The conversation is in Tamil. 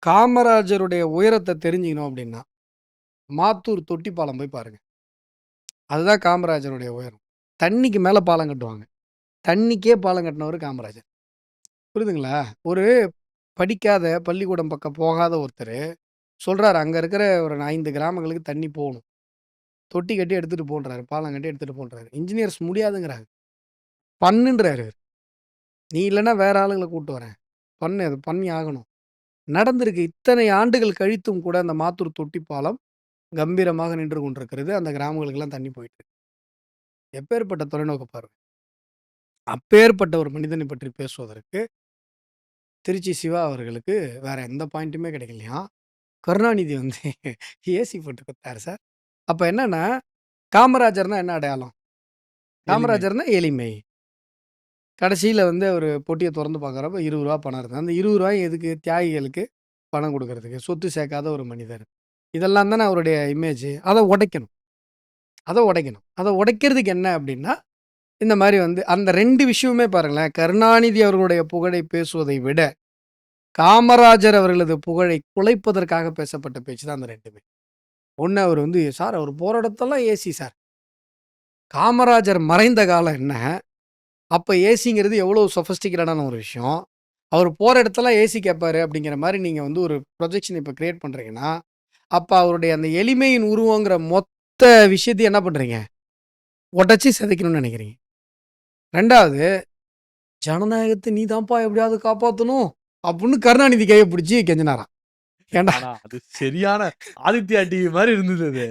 காமராஜருடைய உயரத்த தெரிஞ்சுக்கணும் அப்படின்னா, மாத்தூர் தொட்டி பாலம் போய் பாருங்க. அதுதான் காமராஜருடைய உயரம். தண்ணிக்கு மேல பாலம் கட்டுவாங்க. தண்ணிக்கே பாலம் கட்டினவரு காமராஜர். புரியுதுங்களா? ஒரு படிக்காத, பள்ளிக்கூடம் பக்கம் போகாத ஒருத்தரு சொல்றாரு, அங்க இருக்கிற ஒரு 5 கிராமங்களுக்கு தண்ணி போணும். தொட்டி கட்டி எடுத்துட்டு போன்றாரு. பாலம் கட்டி எடுத்துட்டு போன்றாரு. இன்ஜினியர்ஸ் முடியாதுங்கிறாங்க. பண்ணுன்றாரு. நீ இல்லன்னா வேற ஆளுங்கள கூட்டு வரேன். பண்ணு. அது பண்ணி ஆகணும். நடந்திருக்கு. இத்தனை ஆண்டுகள் கழித்தும் கூட அந்த மாத்தூர் தொட்டி பாலம் கம்பீரமாக நின்று கொண்டிருக்கிறது. அந்த கிராமங்களுக்கெல்லாம் தண்ணி போயிட்டு இருக்கு. எப்பேர்ப்பட்ட தொலைநோக்கு பார்வை. அப்பேற்பட்ட ஒரு மனிதனை பற்றி பேசுவதற்கு, திருச்சி சிவா அவர்களுக்கு வேற எந்த பாயிண்ட்டுமே கிடைக்கலையாம். கருணாநிதி வந்து ஏசி போட்டு குடுத்தாரு சார். அப்ப என்னன்னா, காமராஜர்னா என்ன அடையாளம்? எளிமை. காமராஜர்னா எளிமை. கடைசியில வந்து அவரு பொட்டிய தொறந்து பார்க்குறப்ப ரூ. 20 பணம் இருந்தது. அந்த ரூ. 20 எதுக்கு? தியாகிகளுக்கு பணம் குடுக்குறதுக்கு. சொத்து சேர்க்காத ஒரு மனிதர். இதெல்லாம் தானே அவருடைய இமேஜ். அத உடைக்கணும். அத உடைக்கணும். அத உடைக்கிறதுக்கு என்ன அப்டின்னா, இந்த மாரி வந்து அந்த 2 விஷயமுமே பாருங்களேன், கருணாநிதி அவர்களுடைய புகழை பேசுவதை விட, காமராஜர் அவர்களது புகழை குலைப்பதற்காக பேசப்பட்ட பேச்சு தான் அந்த 2மே. ஒண்ணு அவரு வந்து, சார் அவர் போற இடத்தெல்லாம் ஏசி சார். காமராஜர் மறைந்த காலம் என்ன? அப்ப ஏசிங்கிறது எவ்வளோ சொஃபிஸ்டிகேட்டடான ஒரு விஷயம். அவர் போற இடத்தெல்லாம் ஏசி கேட்பாரு அப்படிங்கிற மாரி நீங்க வந்து ஒரு ப்ரொஜெக்ஷன் இப்ப கிரியேட் பண்றீங்கன்னா, அப்ப அவருடைய அந்த எளிமையின் உருவங்கிற மொத்த விஷயத்தையும் என்ன பண்றீங்க? உடைச்சு சிதைக்கணும்னு நெனைக்கிறீங்க. 2வது ஜனநாயகத்த நீ தான்ப்பா எப்படியாவது காப்பாத்தணும் அப்படின்னு கருணாநிதி கைய பிடிச்சு கெஞ்சினாராம். ஏன்டா? ஆனா, அது சரியான ஆதித்யா டிவி மாரி இருந்தது அது.